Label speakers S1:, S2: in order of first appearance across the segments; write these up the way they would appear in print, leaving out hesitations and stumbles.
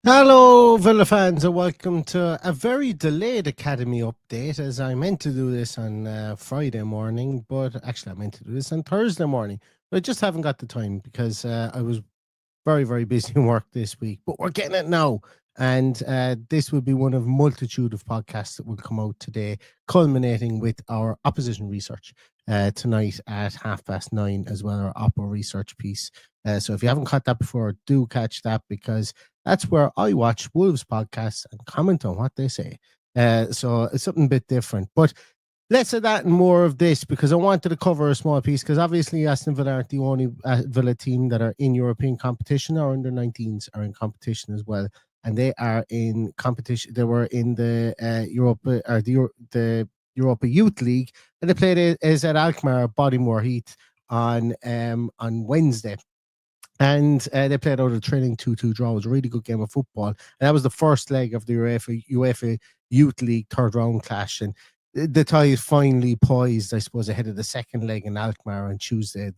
S1: Hello, Villa fans, and welcome to a very delayed Academy update. As I meant to do this on Friday morning, but actually I meant to do this on Thursday morning, but I just haven't got the time because I was very, very busy in work this week. But we're getting it now, and this will be one of multitude of podcasts that will come out today, culminating with our opposition research tonight at 9:30 as well, our Oppo research piece. So if you haven't caught that before, do catch that because that's where I watch Wolves podcasts and comment on what they say. So it's something a bit different. But less of that and more of this because I wanted to cover a small piece because obviously Aston Villa aren't the only Villa team that are in European competition. Our under 19s are in competition as well. And they are in competition. They were in the Europa or the Europa Youth League, and they played as at ALKMAR Bodymore Heath on Wednesday. And they played out a trailing 2-2 draw. It was a really good game of football. And that was the first leg of the UEFA Youth League third round clash. And the tie is finally poised, I suppose, ahead of the second leg in Alkmaar on Tuesday,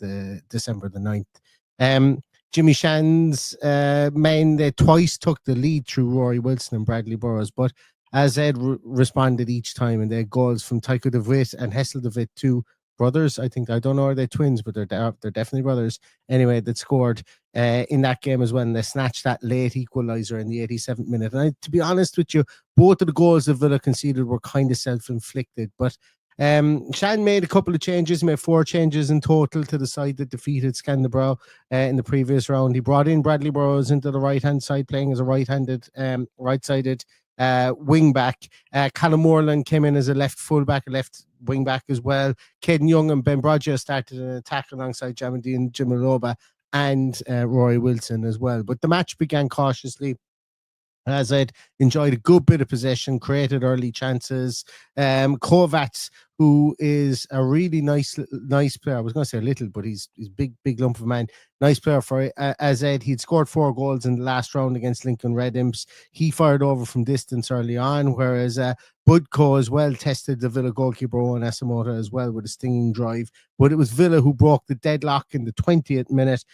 S1: December the 9th. Jimmy Shan's men, they twice took the lead through Rory Wilson and Bradley Burrows. But as Ed responded each time, and they had goals from Tycho de Witt and Hessel de Witt too. Brothers, I don't know, are they twins, but they're definitely brothers. Anyway, that scored in that game as well, and they snatched that late equaliser in the 87th minute. And to be honest with you, both of the goals that Villa conceded were kind of self-inflicted. But Shan made a couple of changes, made 4 changes in total to the side that defeated Scandabrough in the previous round. He brought in Bradley Burrows into the right-hand side, playing as a right-sided wing back. Callum Moreland came in as a left fullback, a left wing back as well. Caden Young and Ben Brodja started an attack alongside Jamadine Jimaloba and Roy Wilson as well. But the match began cautiously. As I'd enjoyed a good bit of possession, created early chances. Kovacs, who is a really nice player. I was going to say a little, but he's big lump of a man. Nice player for as Ed. He'd scored 4 goals in the last round against Lincoln Red Imps. He fired over from distance early on, whereas Budko as well tested the Villa goalkeeper Owen Asamoah as well with a stinging drive. But it was Villa who broke the deadlock in the 20th minute.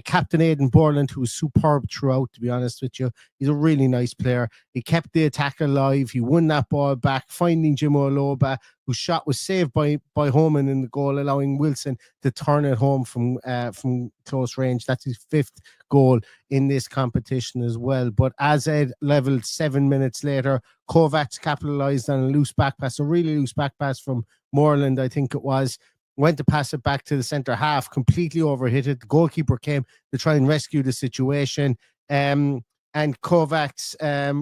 S1: Captain Aidan Borland, who was superb throughout, to be honest with you. He's a really nice player. He kept the attack alive. He won that ball back, finding Jimo Aloba, whose shot was saved by Homan in the goal, allowing Wilson to turn it home from close range. That's his 5th goal in this competition as well. But as Ed leveled 7 minutes later, Kovacs capitalised on a loose back pass, a really loose back pass from Moreland, I think it was. Went to pass it back to the centre half, completely overhit it. The goalkeeper came to try and rescue the situation. And Kovacs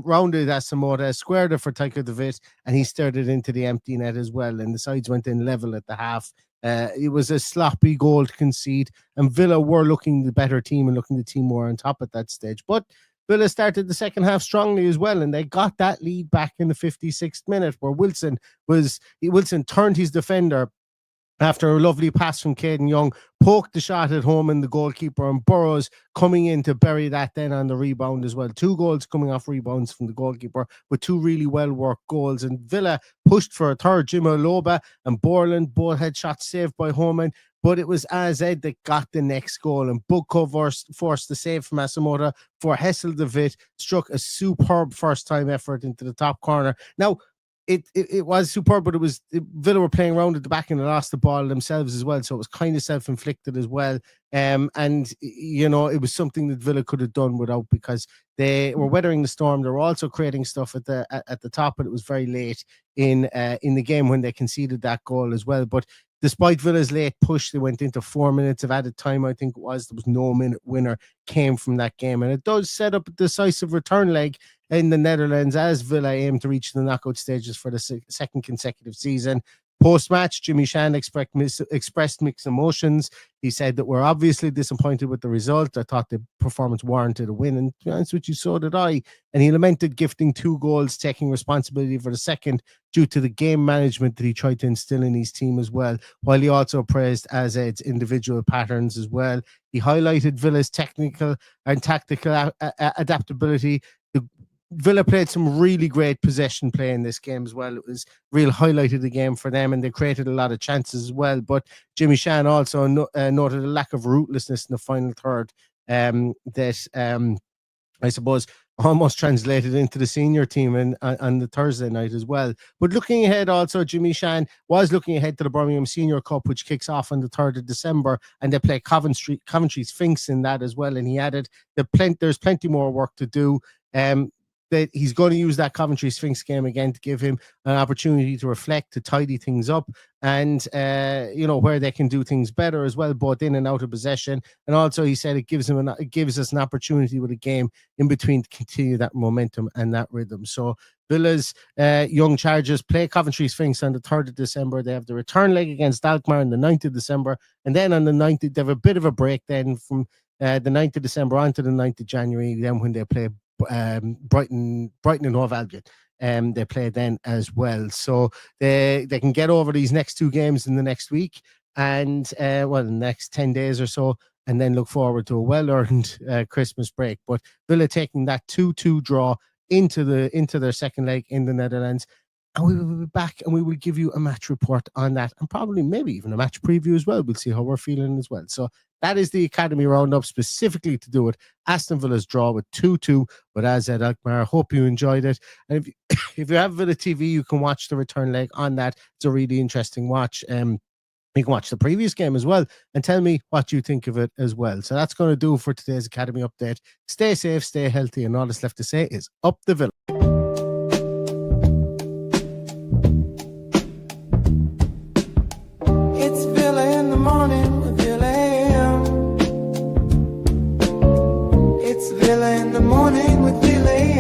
S1: rounded Asamoah, squared it for Tycho de Witt, and he stirred it into the empty net as well. And the sides went in level at the half. It was a sloppy goal to concede, and Villa were looking the better team and looking the team more on top at that stage. But Villa started the second half strongly as well, and they got that lead back in the 56th minute, where Wilson turned his defender after a lovely pass from Caden Young, poked the shot at home in the goalkeeper, and Burrows coming in to bury that then on the rebound as well. 2 goals coming off rebounds from the goalkeeper with 2 really well-worked goals. And Villa pushed for a third. Jimo Loba and Borland both had shots saved by Homan, but it was Azed that got the next goal. And Budko forced the save from Asamoah for Hessel de Witt, struck a superb first-time effort into the top corner. Now, it was superb, but Villa were playing around at the back and they lost the ball themselves as well, so it was kind of self-inflicted as well. And you know, it was something that Villa could have done without, because they were weathering the storm. They were also creating stuff at the top, but it was very late in the game when they conceded that goal as well. But despite Villa's late push, they went into 4 minutes of added time, I think it was. There was no minute winner came from that game. And it does set up a decisive return leg in the Netherlands as Villa aim to reach the knockout stages for the second consecutive season. Post-match, Jimmy Shan expressed mixed emotions. He said that we're obviously disappointed with the result. I thought the performance warranted a win, and to be honest with you, so did I. And he lamented gifting 2 goals, taking responsibility for the second due to the game management that he tried to instill in his team as well, while he also praised Azed's individual patterns as well. He highlighted Villa's technical and tactical adaptability. Villa played some really great possession play in this game as well. It was real highlight of the game for them, and they created a lot of chances as well. But Jimmy Shan also noted a lack of ruthlessness in the final third. I suppose almost translated into the senior team and on the Thursday night as well. But looking ahead also, Jimmy Shan was looking ahead to the Birmingham Senior Cup, which kicks off on the 3rd of December, and they play Coventry Sphinx in that as well. And he added that there's plenty more work to do. That he's going to use that Coventry Sphinx game again to give him an opportunity to reflect, to tidy things up, and where they can do things better as well, both in and out of possession. And also, he said it gives us an opportunity with a game in between to continue that momentum and that rhythm. So Villa's young Chargers play Coventry Sphinx on the 3rd of December. They have the return leg against ALKMAR on the 9th of December, and then on the 9th they have a bit of a break then from the 9th of December on to the 9th of January, then when they play Brighton and Hove Albion. They play then as well, so they can get over these next 2 games in the next week and the next 10 days or so, and then look forward to a well-earned Christmas break. But Villa taking that 2-2 draw into their second leg in the Netherlands. And we will be back and we will give you a match report on that, and probably maybe even a match preview as well. We'll see how we're feeling as well. So that is the Academy Roundup specifically to do with Aston Villa's draw with 2-2 with AZ ALKMAR. Hope you enjoyed it. And if you have Villa TV, you can watch the return leg on that. It's a really interesting watch. You can watch the previous game as well and tell me what you think of it as well. So that's going to do for today's Academy update. Stay safe, stay healthy, and all that's left to say is up the Villa.
S2: Villa in the morning with Villa.